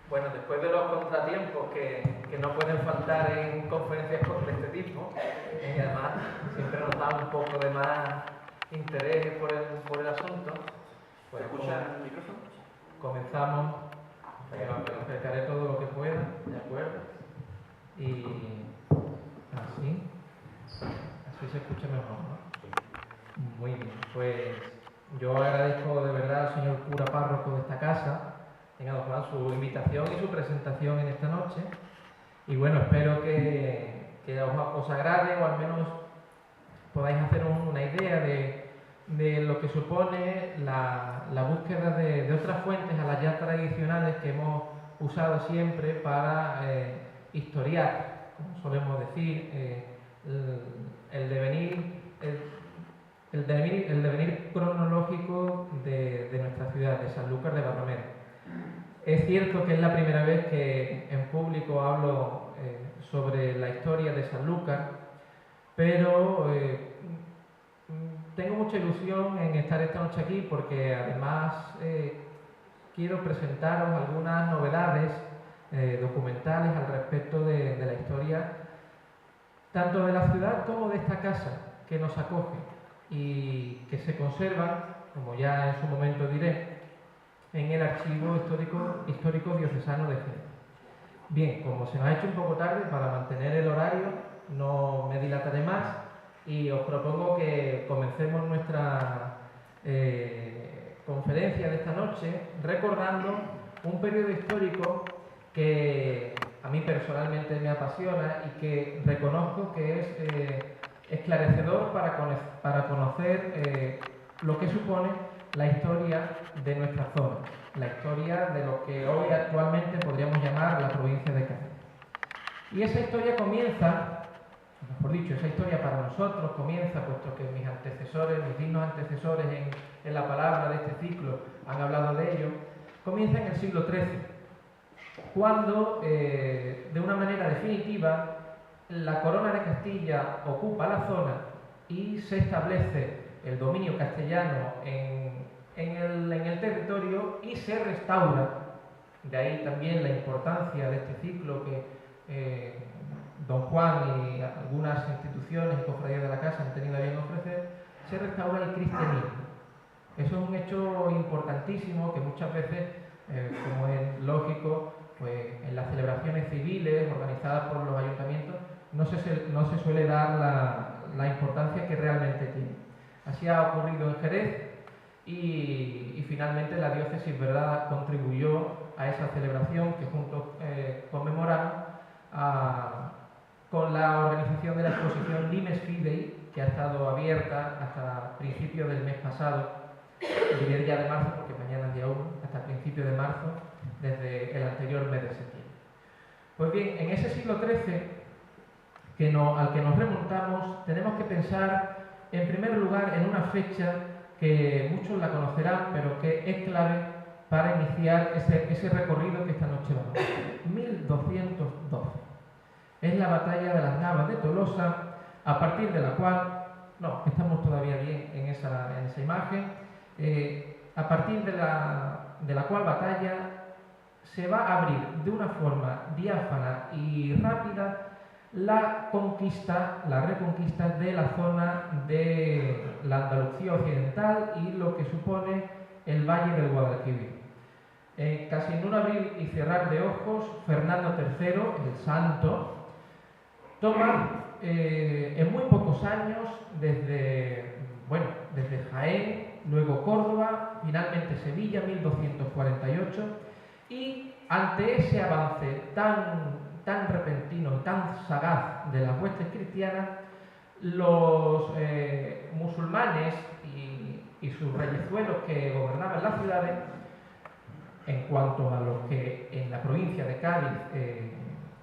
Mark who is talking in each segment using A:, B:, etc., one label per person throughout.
A: Bueno, después de los contratiempos que no pueden faltar en conferencias de este tipo, y además siempre nos da un poco de más interés por el asunto, pues
B: ¿Escucha el micrófono?
A: comenzamos. Acercaré todo lo que pueda, ¿de acuerdo? Y así se escucha mejor, ¿no? Muy bien, pues yo agradezco de verdad al señor cura párroco de esta casa, don Juan, su invitación y su presentación en esta noche. Y bueno, espero que os agrade o al menos podáis hacer una idea de lo que supone la búsqueda de otras fuentes a las ya tradicionales que hemos usado siempre para historiar, como solemos decir, el devenir cronológico de nuestra ciudad, de Sanlúcar de Barrameda. Es cierto que es la primera vez que en público hablo sobre la historia de Sanlúcar, pero tengo mucha ilusión en estar esta noche aquí porque además quiero presentaros algunas novedades documentales al respecto de la historia tanto de la ciudad como de esta casa que nos acoge y que se conservan, como ya en su momento diré, en el Archivo Histórico Diocesano de Jerez. Bien, como se nos ha hecho un poco tarde, para mantener el horario no me dilataré más y os propongo que comencemos nuestra conferencia de esta noche recordando un periodo histórico que a mí personalmente me apasiona y que reconozco que es esclarecedor para conocer lo que supone la historia de nuestra zona, la historia de lo que hoy actualmente podríamos llamar la provincia de Cádiz. Y esa historia comienza, mejor dicho, esa historia para nosotros comienza, puesto que mis antecesores, mis dignos antecesores en la palabra de este ciclo han hablado de ello, comienza en el siglo XIII, cuando de una manera definitiva la corona de Castilla ocupa la zona y se establece el dominio castellano en el territorio y se restaura. De ahí también la importancia de este ciclo que don Juan y algunas instituciones y cofradías de la casa han tenido a bien ofrecer. Se restaura el cristianismo. Eso es un hecho importantísimo que muchas veces, como es lógico, pues en las celebraciones civiles organizadas por los ayuntamientos no se suele dar la importancia que realmente tiene. Así ha ocurrido en Jerez y finalmente la diócesis, ¿verdad?, contribuyó a esa celebración que juntos conmemoramos con la organización de la exposición Limes Fidei, que ha estado abierta hasta principios del mes pasado, diré ya de marzo porque mañana es día 1, hasta principios de marzo, desde el anterior mes de septiembre. Pues bien, en ese siglo XIII al que nos remontamos, tenemos que pensar en primer lugar en una fecha que muchos la conocerán, pero que es clave para iniciar ese recorrido que esta noche vamos a hacer. 1212. Es la batalla de las Navas de Tolosa, a partir de la cual, no, estamos todavía bien en esa imagen, a partir de la cual batalla se va a abrir de una forma diáfana y rápida la reconquista de la zona de la Andalucía occidental y lo que supone el Valle del Guadalquivir. Casi en un abrir y cerrar de ojos, Fernando III, el santo, toma en muy pocos años desde Jaén, luego Córdoba, finalmente Sevilla, 1248, y ante ese avance tan repentino y tan sagaz de las huestes cristianas, los musulmanes y sus reyezuelos que gobernaban las ciudades, en cuanto a los que en la provincia de Cádiz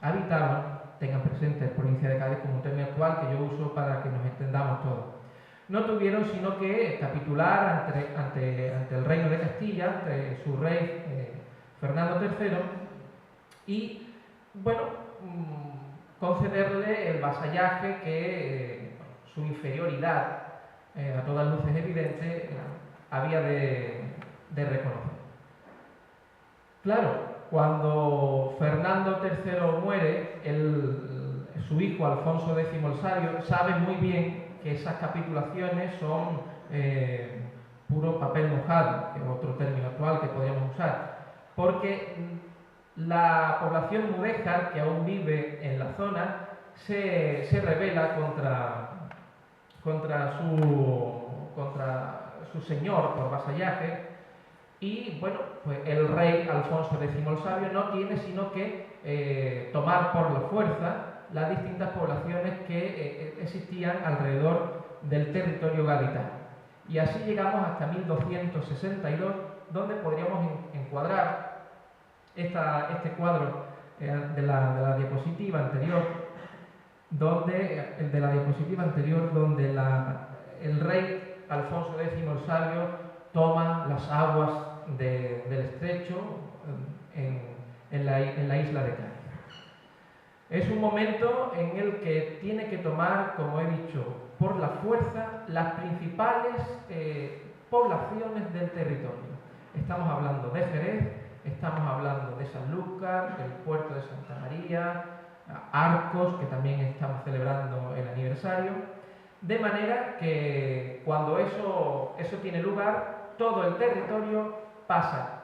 A: habitaban, tengan presente la provincia de Cádiz como un término actual que yo uso para que nos entendamos todos, no tuvieron sino que capitular ante el reino de Castilla, ante su rey Fernando III, y bueno, concederle el vasallaje que su inferioridad, a todas luces evidente, había de reconocer. Claro, cuando Fernando III muere, su hijo Alfonso X el Sabio sabe muy bien que esas capitulaciones son puro papel mojado, que es otro término actual que podríamos usar, porque la población mudéjar que aún vive en la zona se rebela contra su señor por vasallaje, y bueno, pues el rey Alfonso X el Sabio no tiene sino que tomar por la fuerza las distintas poblaciones que existían alrededor del territorio gaditano. Y así llegamos hasta 1262, donde podríamos encuadrar este cuadro de la diapositiva anterior, donde el rey Alfonso X el Sabio toma las aguas del estrecho en la isla de Cádiz. Es un momento en el que tiene que tomar, como he dicho, por la fuerza las principales poblaciones del territorio. Estamos hablando de Jerez, estamos hablando de Sanlúcar, del puerto de Santa María, Arcos, que también estamos celebrando el aniversario, de manera que cuando eso tiene lugar, todo el territorio pasa,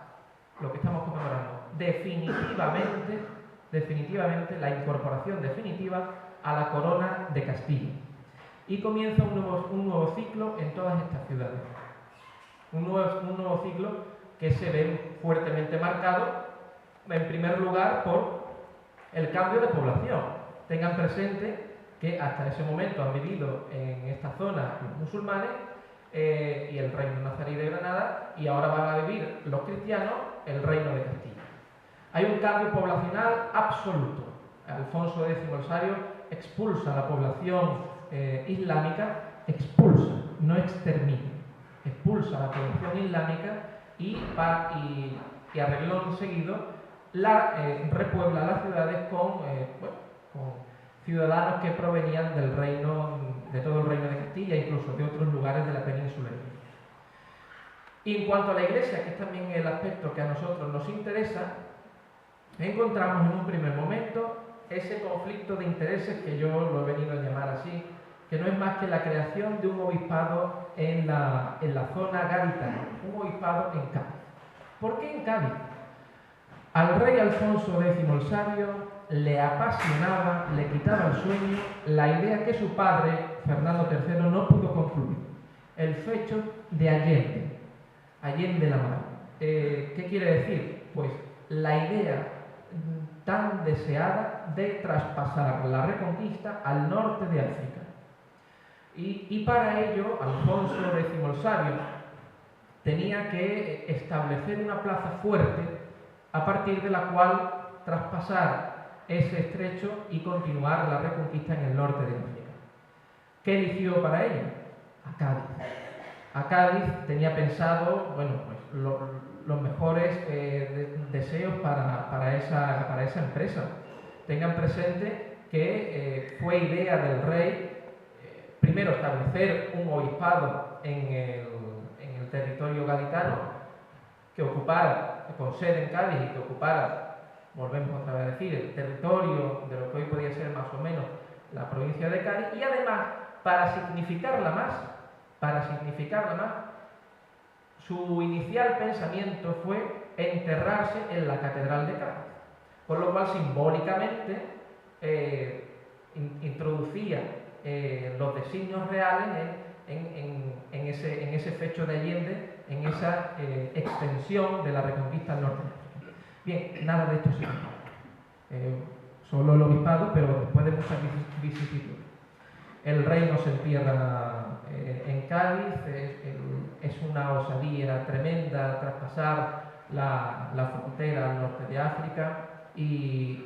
A: lo que estamos conmemorando, definitivamente la incorporación definitiva a la corona de Castilla. Y comienza un nuevo ciclo en todas estas ciudades. Un nuevo ciclo que se ve fuertemente marcado, en primer lugar, por el cambio de población. Tengan presente que hasta ese momento han vivido en esta zona los musulmanes y el reino nazarí de Granada, y ahora van a vivir los cristianos el reino de Castilla. Hay un cambio poblacional absoluto. Alfonso X el Sabio expulsa a la población islámica, no extermina, expulsa a la población islámica y a renglón seguido repuebla las ciudades con ciudadanos que provenían de todo el reino de Castilla, incluso de otros lugares de la península ibérica. Y en cuanto a la iglesia, que es también el aspecto que a nosotros nos interesa, encontramos en un primer momento ese conflicto de intereses que yo lo he venido a llamar así, que no es más que la creación de un obispado en la zona gaditana, un obispado en Cádiz. ¿Por qué en Cádiz? Al rey Alfonso X el Sabio le apasionaba, le quitaba el sueño la idea que su padre, Fernando III, no pudo concluir: el fecho de Allende la Mar. ¿Qué quiere decir? Pues la idea tan deseada de traspasar la Reconquista al norte de África. Y para ello, Alfonso X el Sabio tenía que establecer una plaza fuerte a partir de la cual traspasar ese estrecho y continuar la Reconquista en el norte de África. ¿Qué eligió para ello? A Cádiz. A Cádiz tenía pensado, bueno, pues los mejores deseos para esa empresa. Tengan presente que fue idea del rey primero establecer un obispado en el territorio gaditano que ocupara, con sede en Cádiz y que ocupara, volvemos otra vez a decir, el territorio de lo que hoy podía ser más o menos la provincia de Cádiz, y además, para significarla más, su inicial pensamiento fue enterrarse en la Catedral de Cádiz, con lo cual simbólicamente introducía los designios reales en ese fecho de Allende, en esa extensión de la Reconquista al norte de África. Bien, nada de esto se solo el obispado, pero después de muchas vicisitudes. El rey no se entierra en Cádiz, es una osadía tremenda traspasar la frontera al norte de África y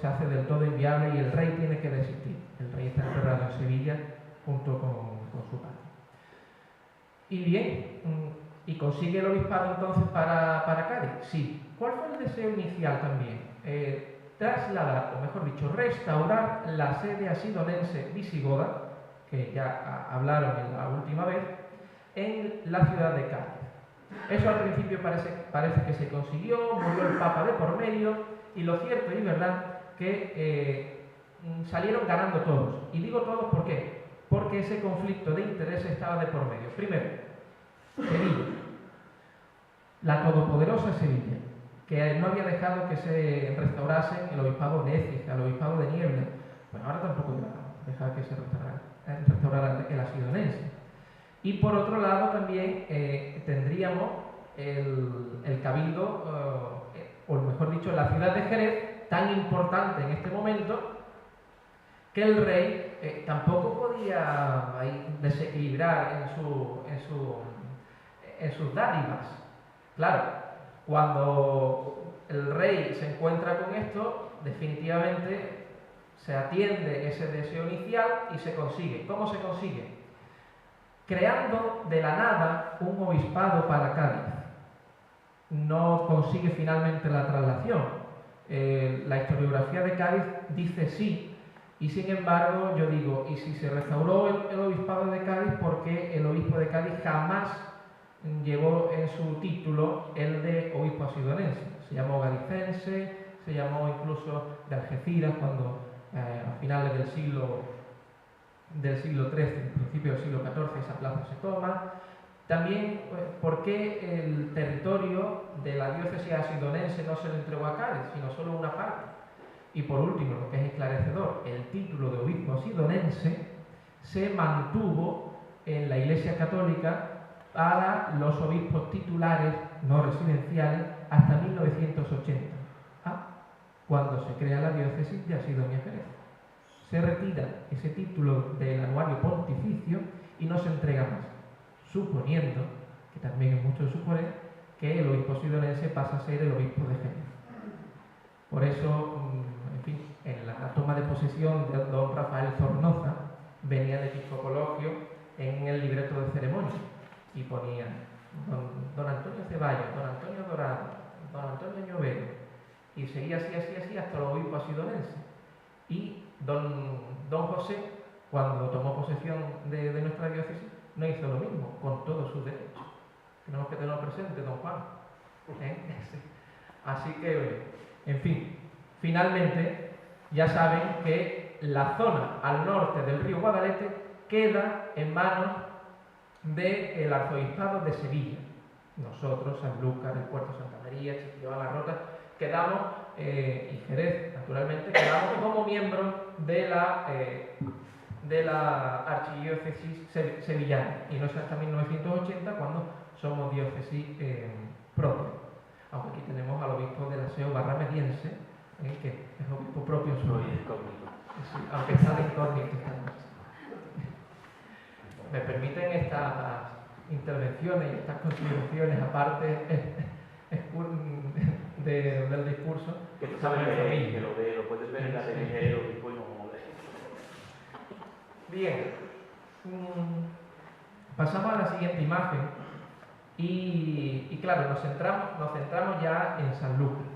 A: se hace del todo inviable, y el rey tiene que desistir. El rey está enterrado en Sevilla junto con su padre. Y bien, ¿y consigue el obispado entonces para Cádiz? Sí. ¿Cuál fue el deseo inicial también? Trasladar, o mejor dicho, restaurar la sede asidonense visigoda, que ya hablaron en la última vez, en la ciudad de Cádiz. Eso al principio parece que se consiguió, murió el Papa de por medio, y lo cierto y verdad que salieron ganando todos. Y digo todos ¿por qué? Porque ese conflicto de intereses estaba de por medio. Primero, Sevilla, la todopoderosa Sevilla, que no había dejado que se restaurase el obispado de Écija, el obispado de Niebla. Bueno, ahora tampoco iba a dejar que se restaurara el asidonense. Y por otro lado también tendríamos el cabildo, o mejor dicho, la ciudad de Jerez, tan importante en este momento, que el rey tampoco podía desequilibrar en sus dádivas. Claro, cuando el rey se encuentra con esto, definitivamente se atiende ese deseo inicial y se consigue. ¿Cómo se consigue? Creando de la nada un obispado para Cádiz. No consigue finalmente la traslación. La historiografía de Cádiz dice sí, y sin embargo yo digo, ¿y si se restauró el obispado de Cádiz? Porque el obispo de Cádiz jamás llevó en su título el de obispo asidonense. Se llamó gadicense, se llamó incluso de Algeciras cuando a finales del siglo XIII, principio del siglo XIV, esa plaza se toma. También, ¿por qué el territorio de la diócesis asidonense no se le entregó a Cádiz, sino solo una parte? Y por último, lo que es esclarecedor, el título de obispo asidonense se mantuvo en la Iglesia Católica para los obispos titulares no residenciales hasta 1980, cuando se crea la diócesis de Asidonia-Jerez. Se retira ese título del anuario pontificio y no se entrega más, suponiendo, que también es mucho de suponer, que el obispo asidonense pasa a ser el obispo de Jerez. Por eso, en fin, en la toma de posesión de don Rafael Zornoza venía el episcopologio en el libreto de ceremonia y ponía don Antonio Ceballos, don Antonio Dorado, don Antonio Ñovero, y seguía así hasta el obispo asidonense. Y don José, cuando tomó posesión de nuestra diócesis, no hizo lo mismo, con todos sus derechos. Tenemos que tenerlo presente, don Juan. Así que, en fin, finalmente ya saben que la zona al norte del río Guadalete queda en manos del arzobispado de Sevilla. Nosotros, Sanlúcar, el Puerto Santa María, Chiquillo, La Rota, quedamos, y Jerez, naturalmente, quedamos como miembros de la archidiócesis sevillana, y no es hasta 1980 cuando somos diócesis propia. Aunque aquí tenemos al obispo del Aseo barramediense, que es obispo propio suyo. Sí, aunque está de incógnito esta noche. Me permiten estas intervenciones y estas consideraciones aparte del discurso
B: que tú sabes que lo puedes ver en la TNG, lo que fue no.
A: Bien, pasamos a la siguiente imagen y claro, nos centramos ya en Sanlúcar.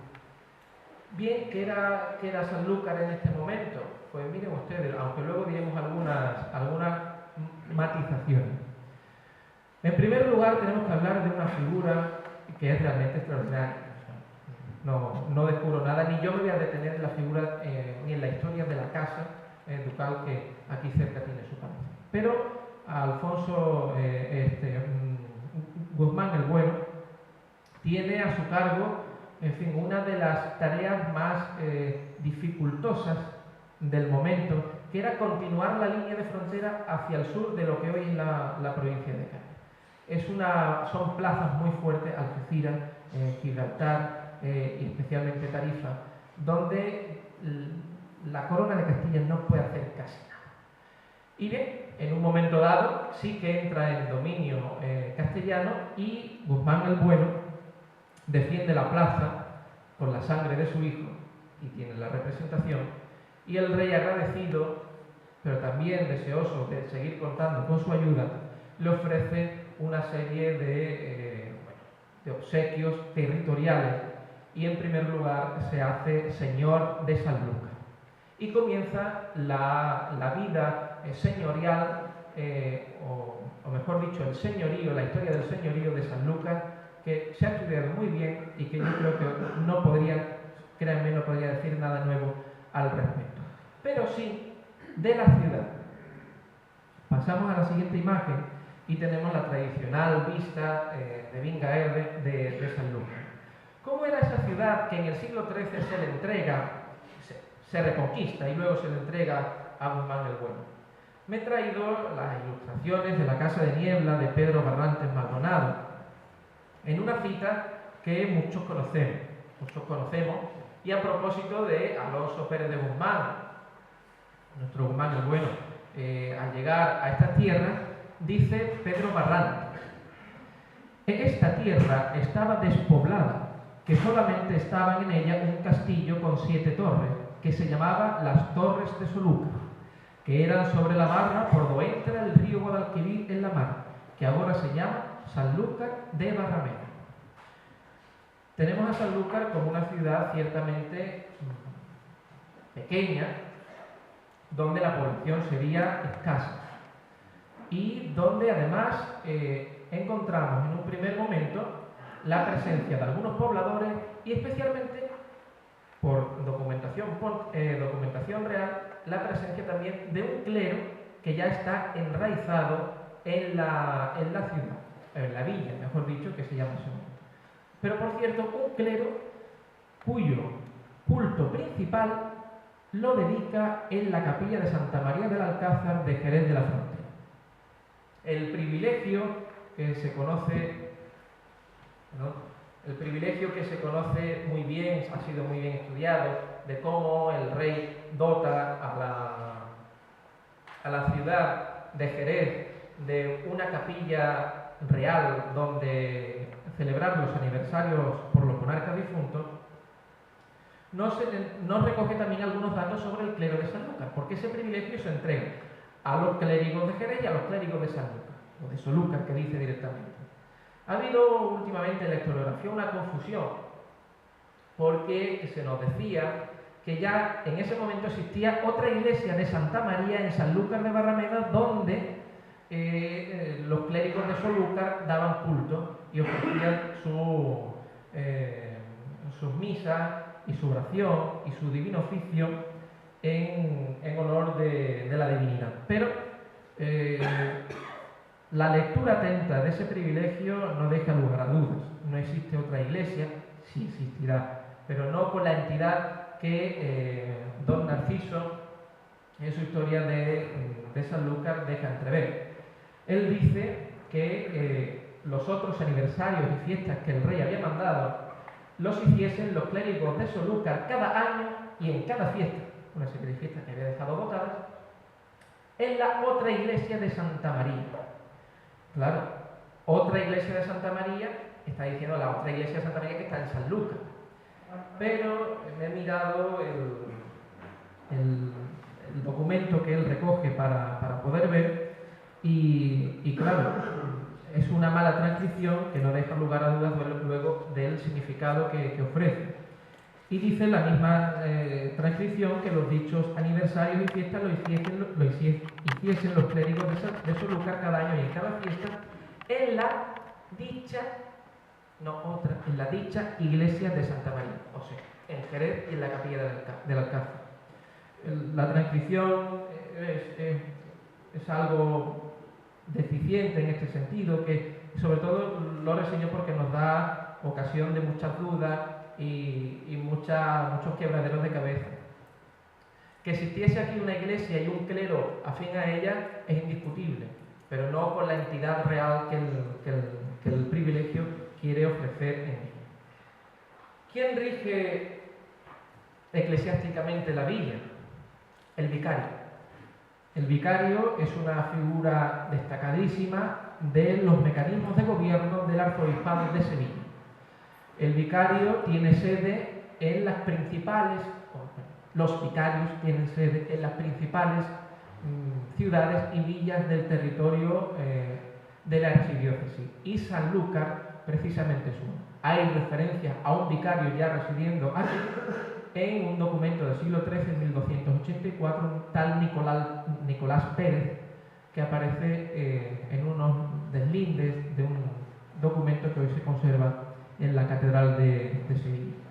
A: Bien, ¿qué era Sanlúcar en este momento? Pues miren ustedes, aunque luego diremos algunas matizaciones. En primer lugar, tenemos que hablar de una figura que es realmente extraordinaria. No descubro nada, ni yo me voy a detener en la figura ni en la historia de la casa ducal que aquí cerca tiene su palacio. Pero Alfonso Guzmán el Bueno tiene a su cargo, en fin, una de las tareas más dificultosas del momento, que era continuar la línea de frontera hacia el sur de lo que hoy es la provincia de Cádiz. Son plazas muy fuertes, Algeciras, Gibraltar y especialmente Tarifa, donde la corona de Castilla no puede hacer casi nada. Y bien, en un momento dado sí que entra en dominio castellano y Guzmán el Bueno defiende la plaza con la sangre de su hijo y tiene la representación, y el rey, agradecido pero también deseoso de seguir contando con su ayuda, le ofrece una serie de obsequios territoriales y en primer lugar se hace señor de Sanlúcar y comienza la vida señorial, o mejor dicho, el señorío, la historia del señorío de Sanlúcar que se ha estudiado muy bien y que yo creo que no podría, créanme, no podría decir nada nuevo al respecto. Pero sí de la ciudad. Pasamos a la siguiente imagen y tenemos la tradicional vista de Vingaerde de Sanlúcar. ¿Cómo era esa ciudad que en el siglo XIII se le entrega, se reconquista y luego se le entrega a Guzmán el Bueno? Me he traído las ilustraciones de la Casa de Niebla de Pedro Barrantes Maldonado, en una cita que muchos conocemos, y a propósito de Alonso Pérez de Guzmán, nuestro Guzmán el Bueno. Al llegar a esta tierra, dice Pedro Barrantes: esta tierra estaba despoblada, que solamente estaban en ella un castillo con 7 torres, que se llamaba las Torres de Sanlúcar, que eran sobre la barra por do entra el río Guadalquivir en la mar, que ahora se llama Sanlúcar de Barrameda. Tenemos a Sanlúcar como una ciudad ciertamente pequeña, donde la población sería escasa y donde además encontramos en un primer momento la presencia de algunos pobladores y especialmente por documentación real, la presencia también de un clero que ya está enraizado en la ciudad, en la villa, mejor dicho, que se llama ese momento. Pero por cierto, un clero cuyo culto principal lo dedica en la capilla de Santa María del Alcázar de Jerez de la Frontera. El privilegio que se conoce, muy bien, ha sido muy bien estudiado, de cómo el rey dota a la ciudad de Jerez de una capilla real donde celebrar los aniversarios por los monarcas difuntos. Nos recoge también algunos datos sobre el clero de Sanlúcar, porque ese privilegio se entrega a los clérigos de Jerez y a los clérigos de Sanlúcar, o de Sanlúcar, que dice directamente. Ha habido últimamente en la historiografía una confusión, porque se nos decía que ya en ese momento existía otra iglesia de Santa María en Sanlúcar de Barrameda, donde los clérigos de Sanlúcar daban culto y ofrecían sus misas y su oración y su divino oficio en honor de la divinidad. Pero la lectura atenta de ese privilegio no deja lugar a dudas. No existe otra iglesia, sí existirá, pero no con la entidad que don Narciso en su historia de Sanlúcar deja entrever. Él dice que los otros aniversarios y fiestas que el rey había mandado los hiciesen los clérigos de Sanlúcar cada año y en cada fiesta, una serie de fiestas que había dejado votadas, en la otra iglesia de Santa María. Claro, otra iglesia de Santa María, está diciendo la otra iglesia de Santa María que está en Sanlúcar. Pero me he mirado el documento que él recoge para poder ver y claro, es una mala transcripción que no deja lugar a dudas luego del significado que ofrece. Y dice la misma transcripción que los dichos aniversarios y fiestas lo hiciesen los clérigos de Sanlúcar cada año y en cada fiesta en la dicha, en la dicha iglesia de Santa María, o sea, en Jerez y en la capilla del Alcázar. La transcripción es algo deficiente en este sentido, que sobre todo lo reseño porque nos da ocasión de muchas dudas y muchos quebraderos de cabeza. Que existiese aquí una iglesia y un clero afín a ella es indiscutible, pero no con la entidad real que el privilegio quiere ofrecer en ella. ¿Quién rige eclesiásticamente la villa? El vicario. El vicario es una figura destacadísima de los mecanismos de gobierno del arzobispado de Sevilla. El vicario tiene sede en las principales, los vicarios tienen sede en las principales ciudades y villas del territorio de la archidiócesis. Y Sanlúcar precisamente es uno. Hay referencias a un vicario ya residiendo aquí en un documento del siglo XIII, 1284, un tal Nicolás Pérez, que aparece en unos deslindes de documento que hoy se conserva en la Catedral de Sevilla.